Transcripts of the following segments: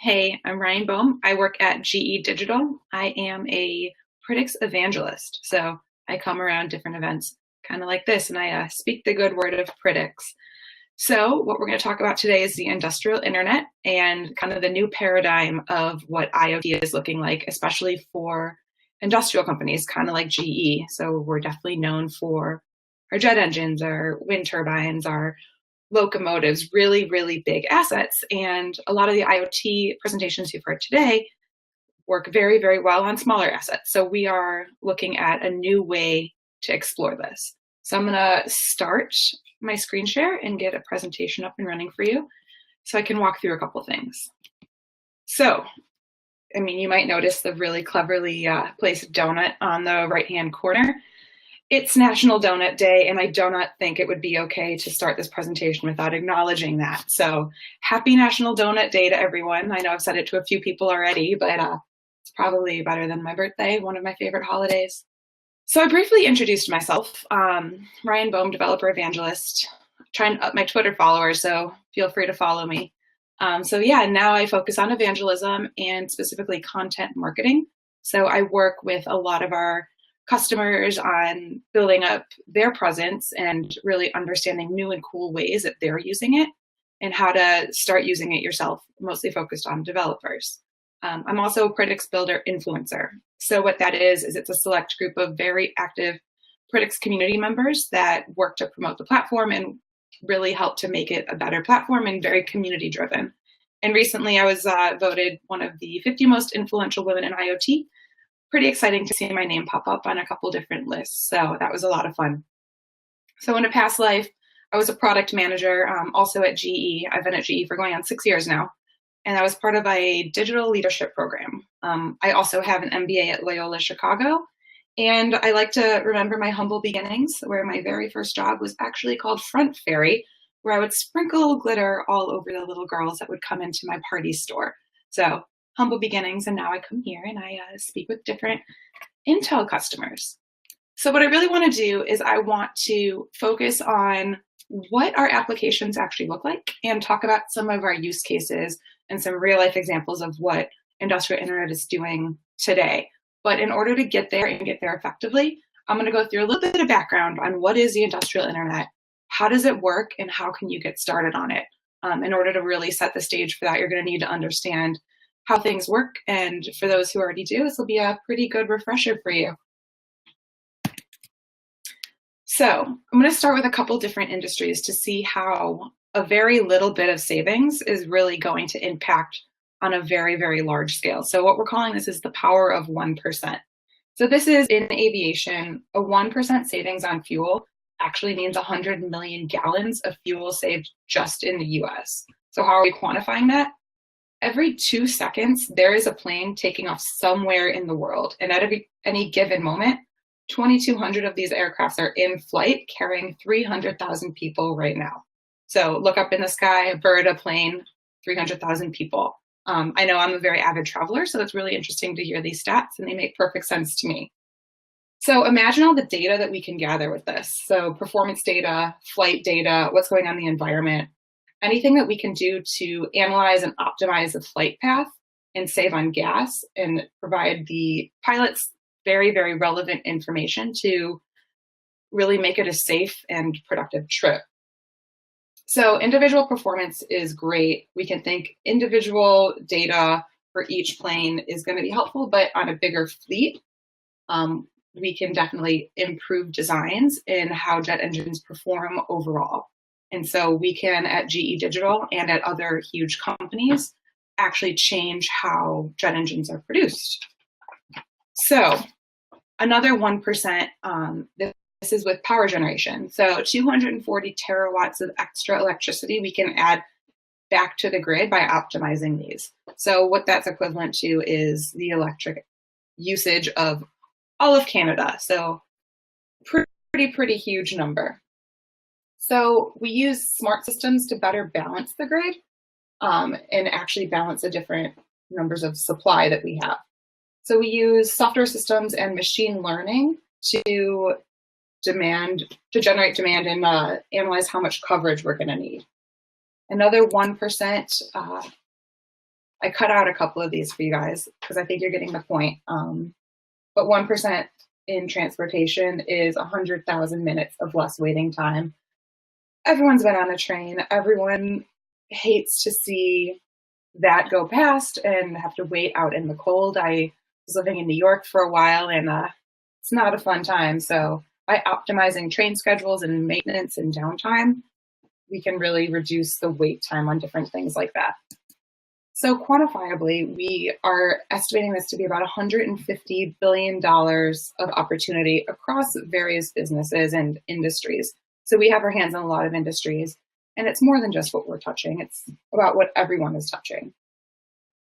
Hey, I'm Ryane Bohm. I work at GE Digital. I am a Predix Evangelist. So I come around different events kind of like this, and I speak the good word of Predix. So what we're going to talk about today is the industrial internet and kind of the new paradigm of what IoT is looking like, especially for industrial companies, kind of like GE. So we're definitely known for our jet engines, our wind turbines, our locomotives, really, really big assets. And a lot of the IoT presentations you've heard today work very, very well on smaller assets. So we are looking at a new way to explore this. So I'm going to start my screen share and get a presentation up and running for you so I can walk through a couple things. So, you might notice the really cleverly placed donut on the right-hand corner. It's National Donut Day, and I do not think it would be okay to start this presentation without acknowledging that. So happy National Donut Day to everyone. I know I've said it to a few people already, but it's probably better than my birthday, one of my favorite holidays. So I briefly introduced myself, Ryane Bohm, developer evangelist, trying to up my Twitter followers, so feel free to follow me. Now I focus on evangelism and specifically content marketing. So I work with a lot of our customers on building up their presence and really understanding new and cool ways that they're using it and how to start using it yourself, mostly focused on developers. I'm also a Predix Builder influencer. So what that is it's a select group of very active Predix community members that work to promote the platform and really help to make it a better platform and very community driven. And recently I was voted one of the 50 most influential women in IoT. Pretty exciting to see my name pop up on a couple different lists. So that was a lot of fun. So in a past life, I was a product manager, also at GE. I've been at GE for going on 6 years now. And I was part of a digital leadership program. I also have an MBA at Loyola Chicago. And I like to remember my humble beginnings, where my very first job was actually called Front Fairy, where I would sprinkle glitter all over the little girls that would come into my party store. So humble beginnings, and now I come here and I speak with different Intel customers. So what I really want to do is I want to focus on what our applications actually look like and talk about some of our use cases and some real life examples of what industrial internet is doing today. But in order to get there and get there effectively, I'm going to go through a little bit of background on what is the industrial internet, how does it work, and how can you get started on it. In order to really set the stage for that, you're going to need to understand how things work. And for those who already do, this will be a pretty good refresher for you. So I'm going to start with a couple different industries to see how a very little bit of savings is really going to impact on a very, very large scale. So what we're calling this is the power of 1%. So this is in aviation, a 1% savings on fuel actually means 100 million gallons of fuel saved just in the US. So how are we quantifying that? Every 2 seconds, there is a plane taking off somewhere in the world. And at any given moment, 2,200 of these aircrafts are in flight carrying 300,000 people right now. So look up in the sky, a bird, a plane, 300,000 people. I know I'm a very avid traveler, so it's really interesting to hear these stats, and they make perfect sense to me. So imagine all the data that we can gather with this. So performance data, flight data, what's going on in the environment, anything that we can do to analyze and optimize the flight path and save on gas and provide the pilots very, very relevant information to really make it a safe and productive trip. So individual performance is great. We can think individual data for each plane is going to be helpful, but on a bigger fleet, we can definitely improve designs in how jet engines perform overall. And so we can, at GE Digital and at other huge companies, actually change how jet engines are produced. So another 1%, this is with power generation. So 240 terawatts of extra electricity we can add back to the grid by optimizing these. So what that's equivalent to is the electric usage of all of Canada. So pretty huge number. So we use smart systems to better balance the grid and actually balance the different numbers of supply that we have. So we use software systems and machine learning to generate demand and analyze how much coverage we're going to need. Another 1%, I cut out a couple of these for you guys because I think you're getting the point. But 1% in transportation is 100,000 minutes of less waiting time. Everyone's been on a train. Everyone hates to see that go past and have to wait out in the cold. I was living in New York for a while, and it's not a fun time. So by optimizing train schedules and maintenance and downtime, we can really reduce the wait time on different things like that. So quantifiably, we are estimating this to be about $150 billion of opportunity across various businesses and industries. So we have our hands on a lot of industries, and it's more than just what we're touching. It's about what everyone is touching.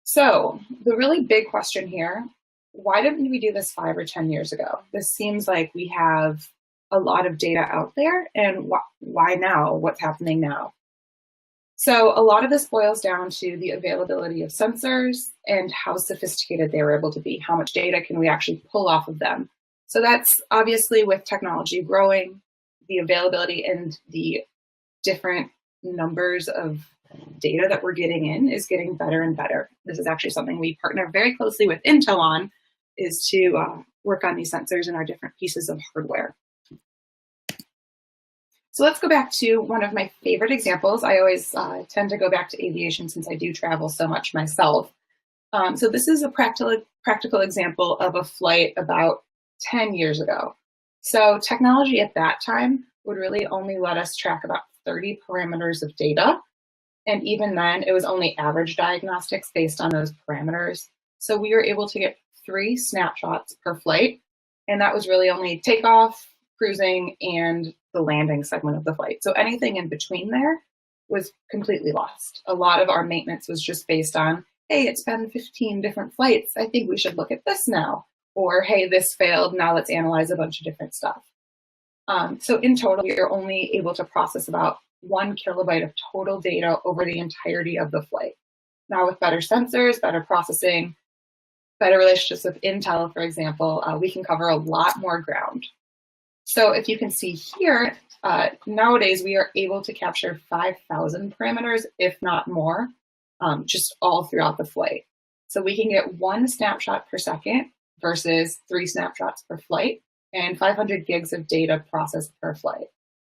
So the really big question here, why didn't we do this 5 or 10 years ago? This seems like we have a lot of data out there, and why now? What's happening now? So a lot of this boils down to the availability of sensors and how sophisticated they were able to be. How much data can we actually pull off of them? So that's obviously with technology growing, the availability and the different numbers of data that we're getting in is getting better and better. This is actually something we partner very closely with Intel on, is to work on these sensors and our different pieces of hardware. So let's go back to one of my favorite examples. I always tend to go back to aviation since I do travel so much myself. So this is a practical example of a flight about 10 years ago. So technology at that time would really only let us track about 30 parameters of data. And even then, it was only average diagnostics based on those parameters. So we were able to get 3 snapshots per flight. And that was really only takeoff, cruising, and the landing segment of the flight. So anything in between there was completely lost. A lot of our maintenance was just based on, hey, it's been 15 different flights. I think we should look at this now. Or, hey, this failed. Now let's analyze a bunch of different stuff. So in total, you're only able to process about 1 kilobyte of total data over the entirety of the flight. Now with better sensors, better processing, better relationships with Intel, for example, we can cover a lot more ground. So if you can see here, nowadays we are able to capture 5,000 parameters, if not more, just all throughout the flight. So we can get 1 snapshot per second versus 3 snapshots per flight and 500 gigs of data processed per flight.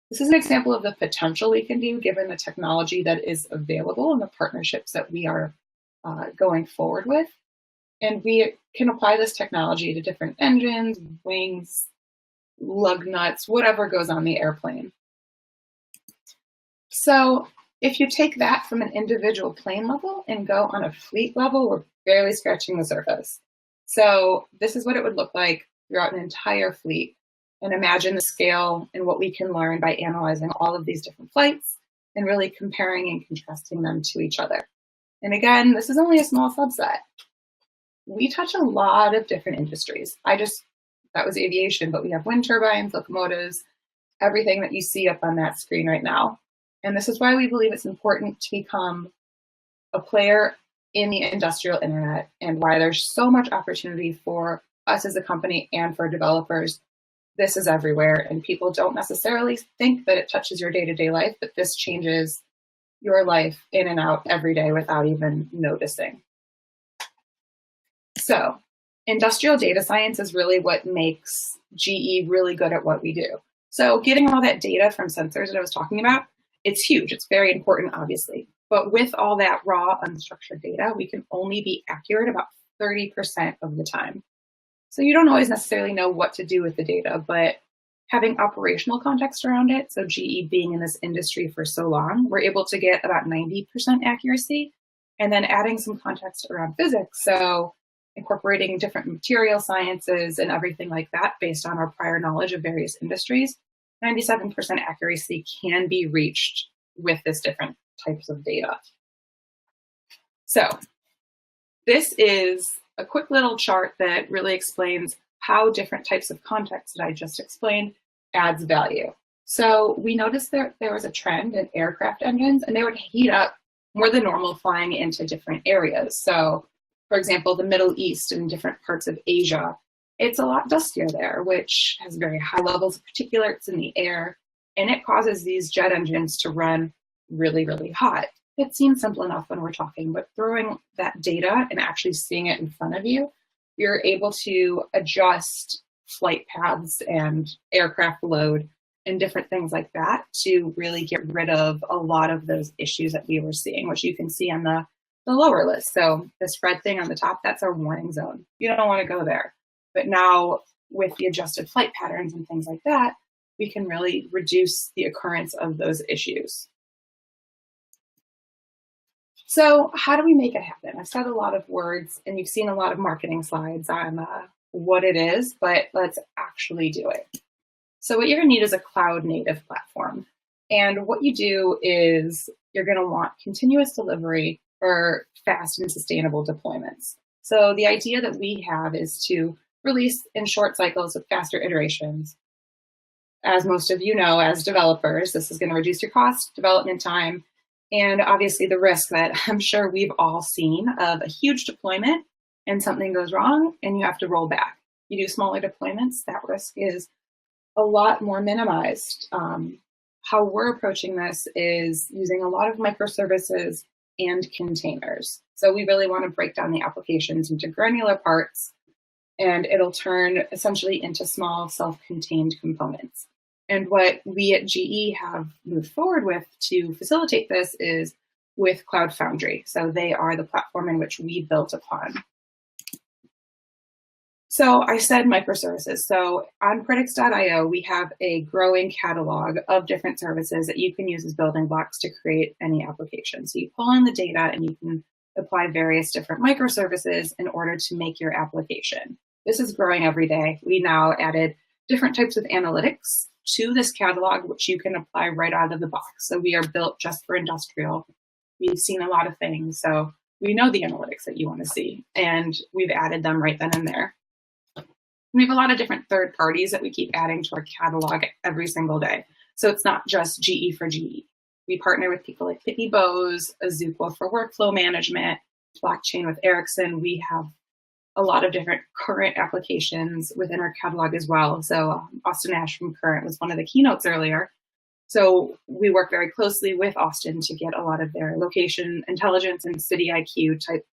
This is an example of the potential we can do given the technology that is available and the partnerships that we are going forward with. And we can apply this technology to different engines, wings, lug nuts, whatever goes on the airplane. So if you take that from an individual plane level and go on a fleet level, we're barely scratching the surface. So this is what it would look like throughout an entire fleet. And imagine the scale and what we can learn by analyzing all of these different flights and really comparing and contrasting them to each other. And again, this is only a small subset. We touch a lot of different industries. That was aviation, but we have wind turbines, locomotives, everything that you see up on that screen right now. And this is why we believe it's important to become a player in the industrial internet and why there's so much opportunity for us as a company and for developers. This is everywhere, and people don't necessarily think that it touches your day-to-day life, but this changes your life in and out every day without even noticing. So industrial data science is really what makes GE really good at what we do. So getting all that data from sensors that I was talking about, it's huge. It's very important, obviously. But with all that raw, unstructured data, we can only be accurate about 30% of the time. So you don't always necessarily know what to do with the data, but having operational context around it, so GE being in this industry for so long, we're able to get about 90% accuracy, and then adding some context around physics. So incorporating different material sciences and everything like that based on our prior knowledge of various industries, 97% accuracy can be reached with this different types of data. So this is a quick little chart that really explains how different types of context that I just explained adds value. So we noticed there was a trend in aircraft engines, and they would heat up more than normal flying into different areas. So for example, the Middle East and different parts of Asia, it's a lot dustier there, which has very high levels of particulates in the air, and it causes these jet engines to run really, really hot. it seems simple enough when we're talking, but throwing that data and actually seeing it in front of you, you're able to adjust flight paths and aircraft load and different things like that to really get rid of a lot of those issues that we were seeing, which you can see on the lower list. So this red thing on the top, that's our warning zone. You don't want to go there. But now with the adjusted flight patterns and things like that, we can really reduce the occurrence of those issues. So how do we make it happen? I've said a lot of words and you've seen a lot of marketing slides on what it is, but let's actually do it. So what you're gonna need is a cloud native platform. And what you do is you're gonna want continuous delivery for fast and sustainable deployments. So the idea that we have is to release in short cycles with faster iterations. As most of you know, as developers, this is gonna reduce your cost, development time, and obviously the risk that I'm sure we've all seen of a huge deployment and something goes wrong and you have to roll back. You do smaller deployments, that risk is a lot more minimized. How we're approaching this is using a lot of microservices and containers. So we really want to break down the applications into granular parts, and it'll turn essentially into small self-contained components. And what we at GE have moved forward with to facilitate this is with Cloud Foundry. So they are the platform in which we built upon. So I said microservices. So on Predix.io, we have a growing catalog of different services that you can use as building blocks to create any application. So you pull in the data and you can apply various different microservices in order to make your application. This is growing every day. We now added different types of analytics to this catalog, which you can apply right out of the box. So we are built just for industrial. We've seen a lot of things. So we know the analytics that you want to see, and we've added them right then and there. We have a lot of different third parties that we keep adding to our catalog every single day. So it's not just GE for GE. We partner with people like Pitney Bowes, Azuqua for workflow management, blockchain with Ericsson. We have a lot of different current applications within our catalog as well. So Austin Ash from Current was one of the keynotes earlier. So we work very closely with Austin to get a lot of their location intelligence and city IQ type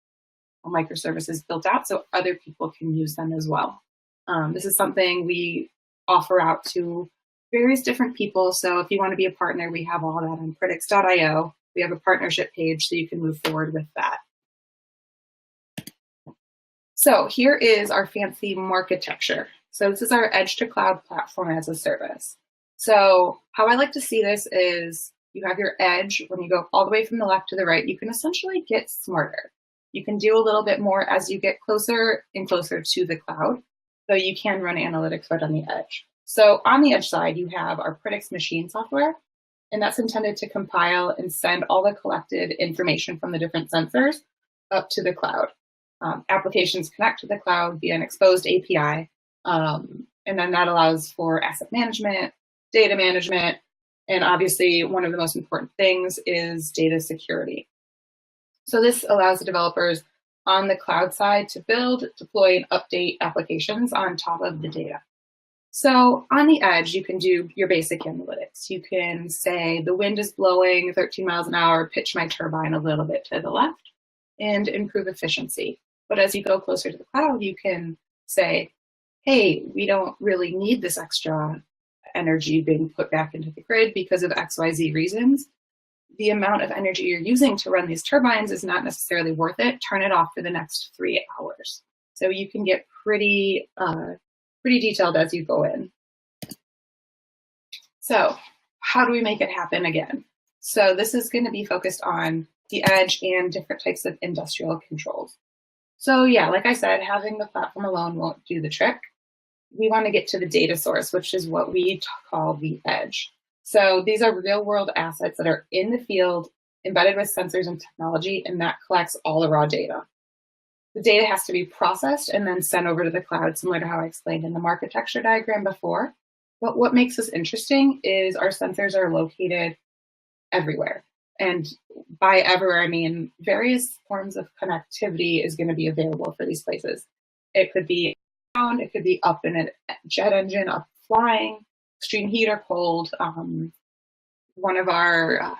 microservices built out so other people can use them as well. This is something we offer out to various different people. So if you want to be a partner, we have all that on Predix.io. We have a partnership page so you can move forward with that. So here is our fancy architecture. So this is our edge to cloud platform as a service. So how I like to see this is you have your edge. When you go all the way from the left to the right, you can essentially get smarter. You can do a little bit more as you get closer and closer to the cloud. So you can run analytics right on the edge. So on the edge side, you have our Predix machine software, and that's intended to compile and send all the collected information from the different sensors up to the cloud. Applications connect to the cloud via an exposed API, and then that allows for asset management, data management, and obviously one of the most important things is data security. So this allows the developers on the cloud side to build, deploy, and update applications on top of the data. So on the edge, you can do your basic analytics. You can say the wind is blowing 13 miles an hour, pitch my turbine a little bit to the left, and improve efficiency. But as you go closer to the cloud, you can say, hey, we don't really need this extra energy being put back into the grid because of XYZ reasons. The amount of energy you're using to run these turbines is not necessarily worth it. Turn it off for the next 3 hours. So you can get pretty detailed as you go in. So how do we make it happen again? So this is going to be focused on the edge and different types of industrial controls. So yeah, like I said, having the platform alone won't do the trick. We want to get to the data source, which is what we call the edge. So these are real world assets that are in the field, embedded with sensors and technology, and that collects all the raw data. The data has to be processed and then sent over to the cloud, similar to how I explained in the architecture diagram before. But what makes this interesting is our sensors are located everywhere. And by everywhere, I mean various forms of connectivity is going to be available for these places. It could be down, it could be up in a jet engine, up flying, extreme heat or cold. One of our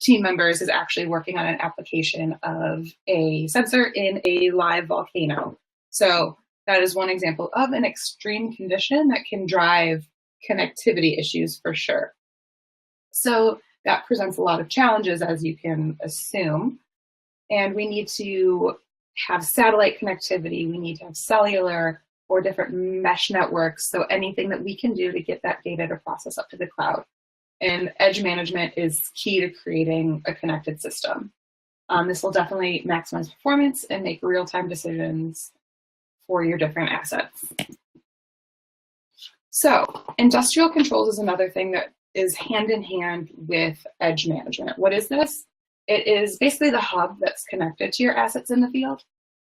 team members is actually working on an application of a sensor in a live volcano. So that is one example of an extreme condition that can drive connectivity issues for sure. So that presents a lot of challenges, as you can assume. And we need to have satellite connectivity. We need to have cellular or different mesh networks. So anything that we can do to get that data to process up to the cloud. And edge management is key to creating a connected system. This will definitely maximize performance and make real-time decisions for your different assets. So industrial controls is another thing that is hand in hand with edge management. What is this? It is basically the hub that's connected to your assets in the field.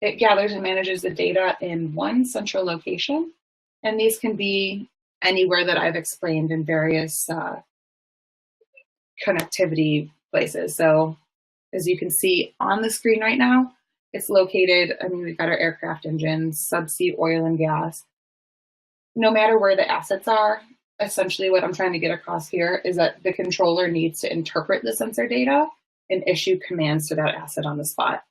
It gathers and manages the data in one central location. And these can be anywhere that I've explained in various connectivity places. So as you can see on the screen right now, it's located, we've got our aircraft engines, subsea oil and gas. No matter where the assets are, essentially what I'm trying to get across here is that the controller needs to interpret the sensor data and issue commands to that asset on the spot.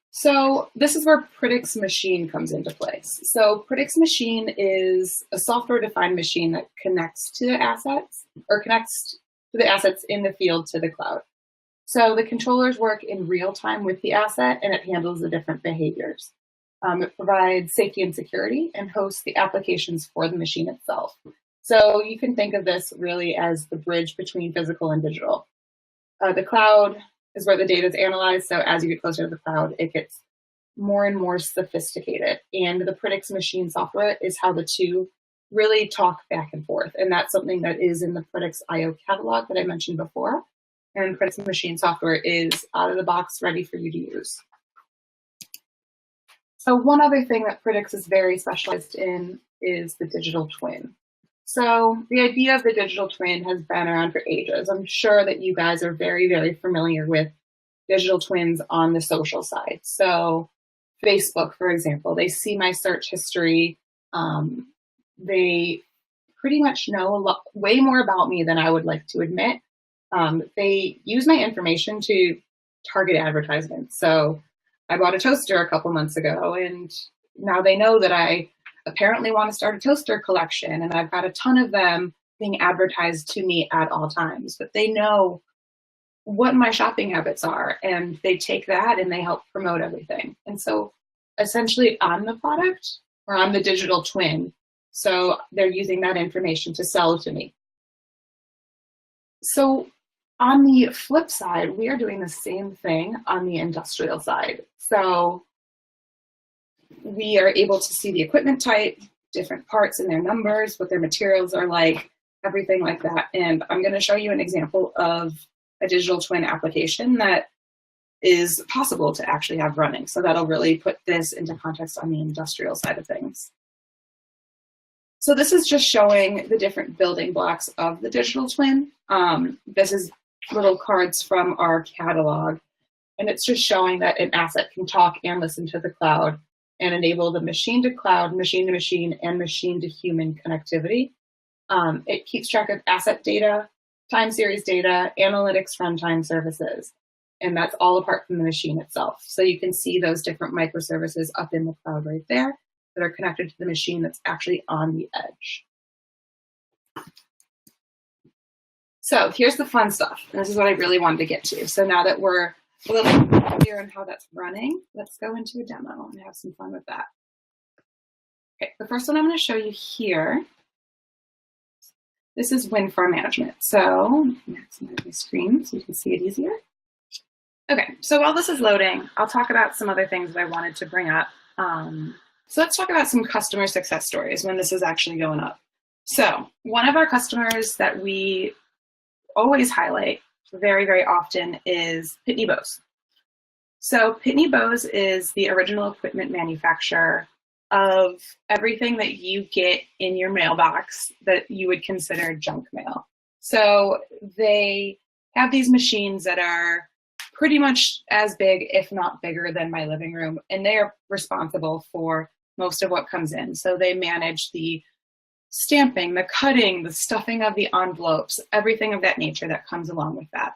So this is where Predix Machine comes into place. So Predix Machine is a software-defined machine that connects to the assets, or connects to the assets in the field to the cloud. So the controllers work in real time with the asset, and it handles the different behaviors. It provides safety and security and hosts the applications for the machine itself. So you can think of this really as the bridge between physical and digital. The cloud is where the data is analyzed. So as you get closer to the cloud, it gets more and more sophisticated. And the Predix Machine software is how the two really talk back and forth. And that's something that is in the Predix IO catalog that I mentioned before. And Predix Machine software is out of the box, ready for you to use. So one other thing that Predix is very specialized in is the digital twin. So the idea of the digital twin has been around for ages. I'm sure that you guys are very, very familiar with digital twins on the social side. So Facebook, for example, they see my search history. They pretty much know way more about me than I would like to admit. They use my information to target advertisements. So I bought a toaster a couple months ago, and now they know that I apparently want to start a toaster collection, and I've got a ton of them being advertised to me at all times. But they know what my shopping habits are, and they take that and they help promote everything. And so essentially I'm the product, or I'm the digital twin. So they're using that information to sell to me. So on the flip side, we are doing the same thing on the industrial side. So we are able to see the equipment type, different parts and their numbers, what their materials are like, everything like that. And I'm going to show you an example of a digital twin application that is possible to actually have running. So that'll really put this into context on the industrial side of things. So this is just showing the different building blocks of the digital twin. This is little cards from our catalog, and it's just showing that an asset can talk and listen to the cloud and enable the machine to cloud, machine to machine, and machine to human connectivity. It keeps track of asset data, time series data, analytics, runtime services, and that's all apart from the machine itself. So you can see those different microservices up in the cloud right there that are connected to the machine that's actually on the edge. So here's the fun stuff. And this is what I really wanted to get to. So now that we're a little clear on how that's running, let's go into a demo and have some fun with that. Okay, the first one I'm going to show you here, this is wind farm management. So maximize my screen so you can see it easier. Okay, so while this is loading, I'll talk about some other things that I wanted to bring up. So let's talk about some customer success stories when this is actually going up. So one of our customers that we always highlight very, very often is Pitney Bowes. So Pitney Bowes is the original equipment manufacturer of everything that you get in your mailbox that you would consider junk mail. So they have these machines that are pretty much as big, if not bigger, than my living room, and they are responsible for most of what comes in. So they manage the stamping, the cutting, the stuffing of the envelopes, everything of that nature that comes along with that.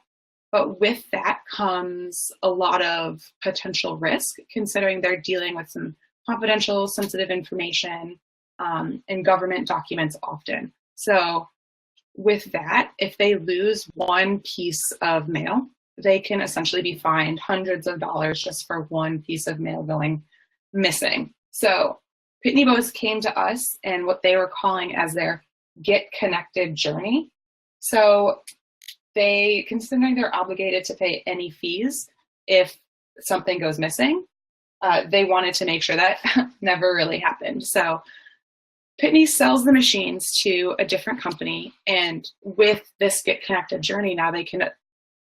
But with that comes a lot of potential risk, considering they're dealing with some confidential, sensitive information and government documents often. So with that, if they lose one piece of mail, they can essentially be fined hundreds of dollars just for one piece of mail going missing. So Pitney Bowes came to us and what they were calling as their Get Connected journey. So they, considering they're obligated to pay any fees if something goes missing, they wanted to make sure that never really happened. So Pitney sells the machines to a different company, and with this Get Connected journey, now they can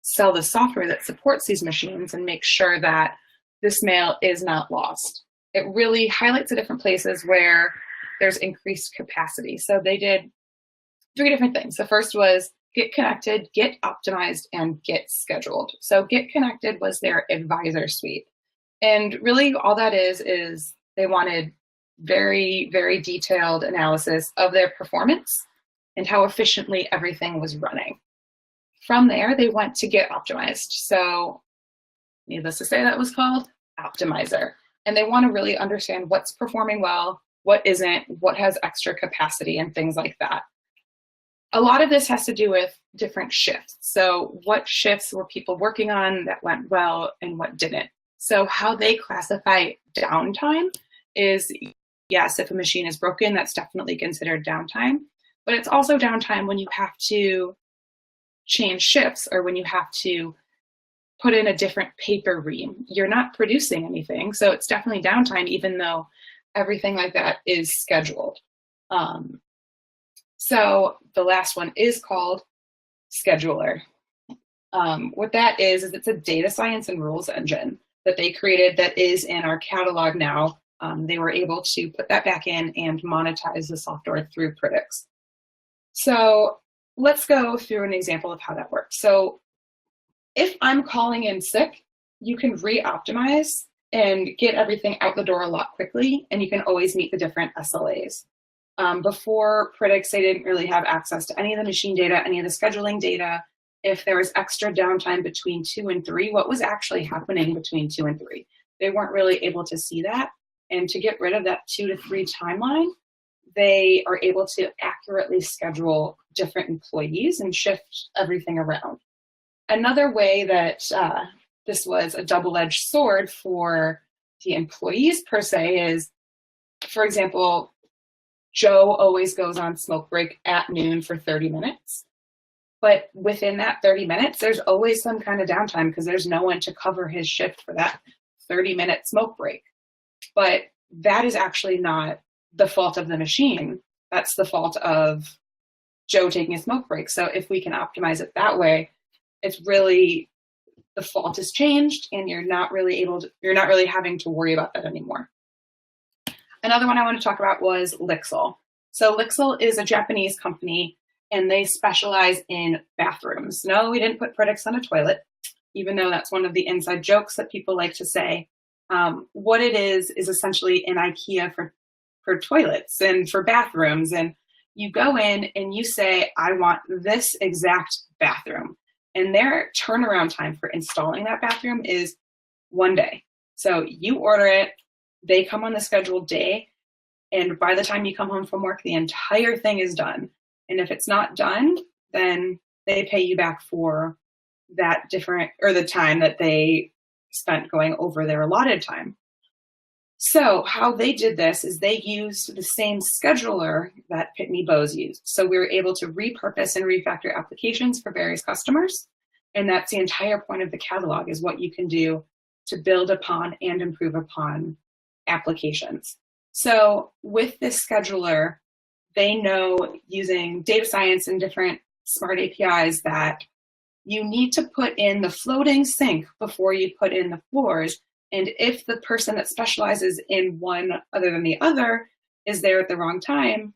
sell the software that supports these machines and make sure that this mail is not lost. It really highlights the different places where there's increased capacity. So they did 3 different things. The first was Get Connected, Get Optimized, and Get Scheduled. So Get Connected was their advisor suite. And really all that is they wanted very, very detailed analysis of their performance and how efficiently everything was running. From there, they went to Get Optimized. So needless to say, that was called Optimizer. And they want to really understand what's performing well, what isn't, what has extra capacity, and things like that. A lot of this has to do with different shifts. So what shifts were people working on that went well and what didn't? So how they classify downtime is, yes, if a machine is broken, that's definitely considered downtime, but it's also downtime when you have to change shifts or when you have to put in a different paper ream. You're not producing anything, so it's definitely downtime, even though everything like that is scheduled. So the last one is called Scheduler. What that is it's a data science and rules engine that they created that is in our catalog now. They were able to put that back in and monetize the software through Predix. So let's go through an example of how that works. So if I'm calling in sick, you can re-optimize and get everything out the door a lot quickly, and you can always meet the different SLAs. Before Predix, they didn't really have access to any of the machine data, any of the scheduling data. If there was extra downtime between 2 and 3, what was actually happening between 2 and 3? They weren't really able to see that. And to get rid of that 2 to 3 timeline, they are able to accurately schedule different employees and shift everything around. Another way that this was a double-edged sword for the employees per se is, for example, Joe always goes on smoke break at noon for 30 minutes. But within that 30 minutes, there's always some kind of downtime because there's no one to cover his shift for that 30-minute smoke break. But that is actually not the fault of the machine. That's the fault of Joe taking a smoke break. So if we can optimize it that way, it's really, the fault is changed and you're not really having to worry about that anymore. Another one I want to talk about was LIXIL. So LIXIL is a Japanese company and they specialize in bathrooms. No, we didn't put Predix on a toilet, even though that's one of the inside jokes that people like to say. What it is essentially an IKEA for toilets and for bathrooms. And you go in and you say, I want this exact bathroom. And their turnaround time for installing that bathroom is 1 day. So you order it, they come on the scheduled day, and by the time you come home from work, the entire thing is done. And if it's not done, then they pay you back for that the time that they spent going over their allotted time. So how they did this is they used the same scheduler that Pitney Bowes used. So we were able to repurpose and refactor applications for various customers. And that's the entire point of the catalog, is what you can do to build upon and improve upon applications. So with this scheduler, they know using data science and different smart APIs that you need to put in the floating sink before you put in the floors. And if the person that specializes in one other than the other is there at the wrong time,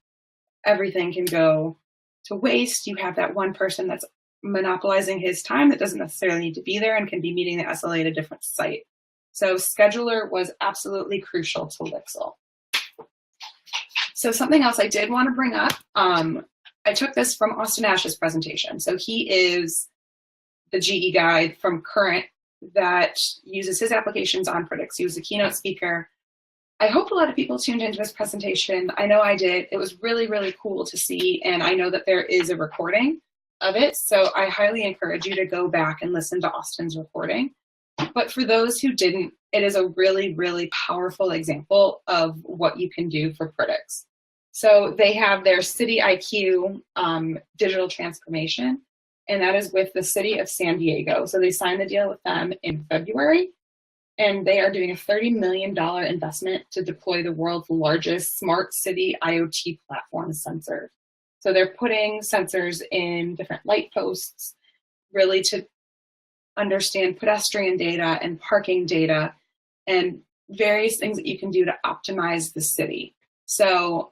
everything can go to waste. You have that one person that's monopolizing his time that doesn't necessarily need to be there and can be meeting the SLA at a different site. So scheduler was absolutely crucial to LIXIL. So something else I did want to bring up, I took this from Austin Ash's presentation. So he is the GE guy from Current that uses his applications on Predix. He was a keynote speaker. I hope a lot of people tuned into this presentation. I know I did. It was really, really cool to see, and I know that there is a recording of it, so I highly encourage you to go back and listen to Austin's recording. But for those who didn't, it is a really, really powerful example of what you can do for Predix. So they have their City IQ digital transformation, and that is with the city of San Diego. So they signed the deal with them in February, and they are doing a $30 million investment to deploy the world's largest smart city IoT platform sensor. So they're putting sensors in different light posts, really to understand pedestrian data and parking data and various things that you can do to optimize the city. So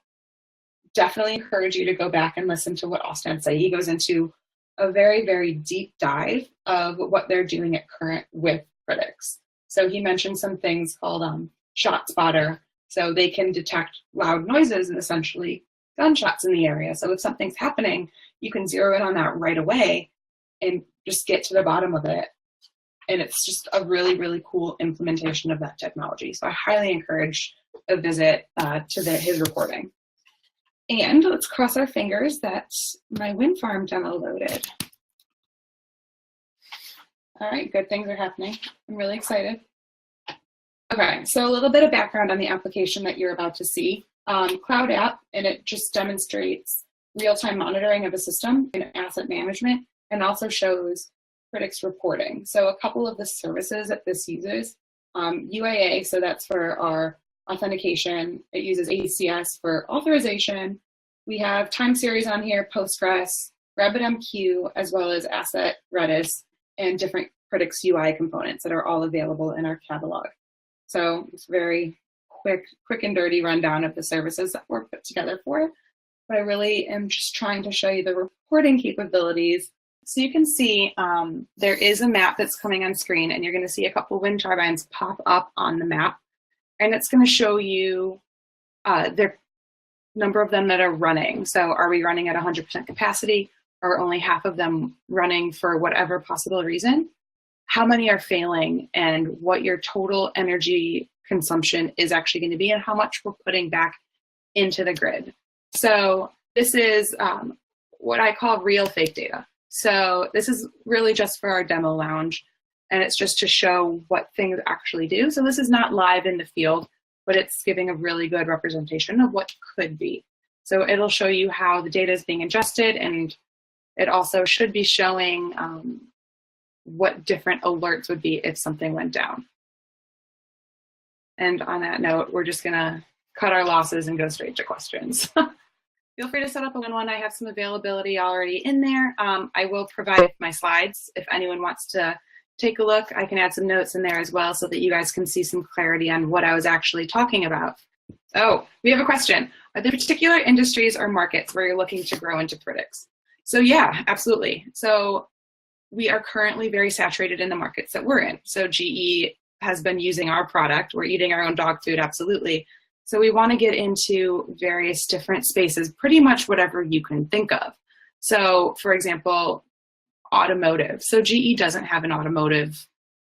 definitely encourage you to go back and listen to what Austin said. He goes into a very, very deep dive of what they're doing at Current with Predix. So he mentioned some things called shot spotter. So they can detect loud noises and essentially gunshots in the area. So if something's happening, you can zero in on that right away and just get to the bottom of it. And it's just a really, really cool implementation of that technology. So I highly encourage a visit to his recording. And let's cross our fingers that my wind farm demo loaded. All right, good things are happening. I'm really excited. Okay, so a little bit of background on the application that you're about to see. Cloud app, and it just demonstrates real-time monitoring of a system and asset management, and also shows Predix reporting. So a couple of the services that this uses, UAA, so that's for our authentication. It uses ACS for authorization. We have time series on here, Postgres, RabbitMQ, as well as Asset, Redis, and different Predix UI components that are all available in our catalog. So it's very quick and dirty rundown of the services that were put together for it. But I really am just trying to show you the reporting capabilities. So you can see there is a map that's coming on screen, and you're going to see a couple wind turbines pop up on the map. And it's going to show you the number of them that are running. So are we running at 100% capacity, or only half of them running for whatever possible reason? How many are failing, and what your total energy consumption is actually going to be, and how much we're putting back into the grid. So this is what I call real fake data. So this is really just for our demo lounge, and it's just to show what things actually do. So this is not live in the field, but it's giving a really good representation of what could be. So it'll show you how the data is being ingested, and it also should be showing what different alerts would be if something went down. And on that note, we're just gonna cut our losses and go straight to questions. Feel free to set up a one. I have some availability already in there. I will provide my slides. If anyone wants to take a look, I can add some notes in there as well so that you guys can see some clarity on what I was actually talking about. Oh, we have a question. Are there particular industries or markets where you're looking to grow into Predix? So yeah, absolutely. So we are currently very saturated in the markets that we're in. So GE has been using our product. We're eating our own dog food, absolutely. So we want to get into various different spaces, pretty much whatever you can think of. So for example, automotive. So GE doesn't have an automotive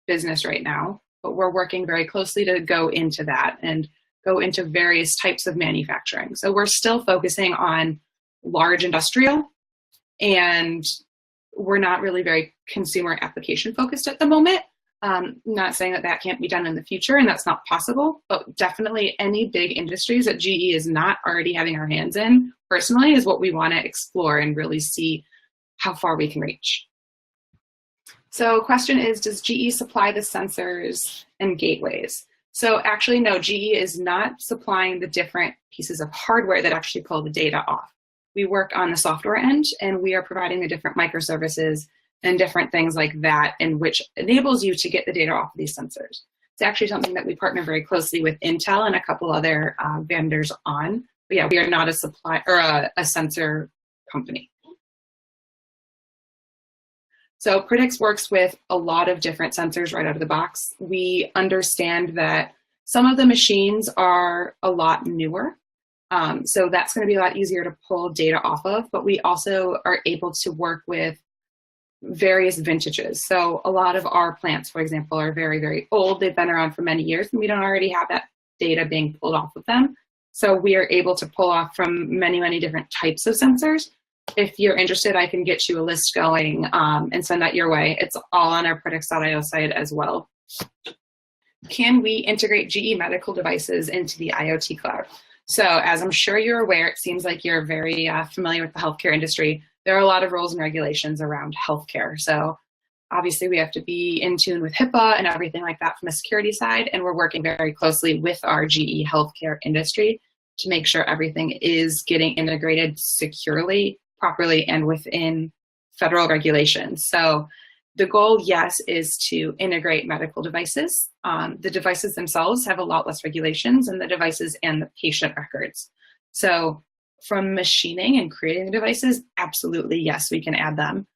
business right now, but we're working very closely to go into that and go into various types of manufacturing. So we're still focusing on large industrial, and we're not really very consumer application focused at the moment. Not saying that that can't be done in the future, and that's not possible, but definitely any big industries that GE is not already having our hands in personally is what we want to explore and really see how far we can reach. So question is, does GE supply the sensors and gateways? So actually, no, GE is not supplying the different pieces of hardware that actually pull the data off. We work on the software end, and we are providing the different microservices and different things like that, in which enables you to get the data off of these sensors. It's actually something that we partner very closely with Intel and a couple other vendors on. But yeah, we are not a supply or a sensor company. So Predix works with a lot of different sensors right out of the box. We understand that some of the machines are a lot newer. So that's going to be a lot easier to pull data off of, but we also are able to work with various vintages. So a lot of our plants, for example, are very, very old. They've been around for many years, and we don't already have that data being pulled off of them. So we are able to pull off from many, many different types of sensors. If you're interested, I can get you a list going and send that your way. It's all on our Predix.io site as well. Can we integrate GE medical devices into the IoT cloud? So as I'm sure you're aware, it seems like you're very familiar with the healthcare industry. There are a lot of rules and regulations around healthcare. So obviously we have to be in tune with HIPAA and everything like that from a security side. And we're working very closely with our GE healthcare industry to make sure everything is getting integrated securely, properly, and within federal regulations. So the goal, yes, is to integrate medical devices. The devices themselves have a lot less regulations than the devices and the patient records. So from machining and creating the devices, absolutely, yes, we can add them.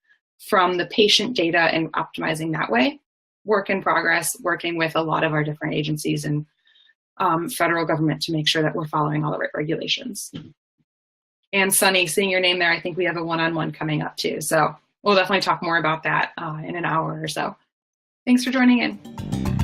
From the patient data and optimizing that way, work in progress, working with a lot of our different agencies and federal government to make sure that we're following all the right regulations. And Sunny, seeing your name there, I think we have a one-on-one coming up too. So we'll definitely talk more about that in an hour or so. Thanks for joining in.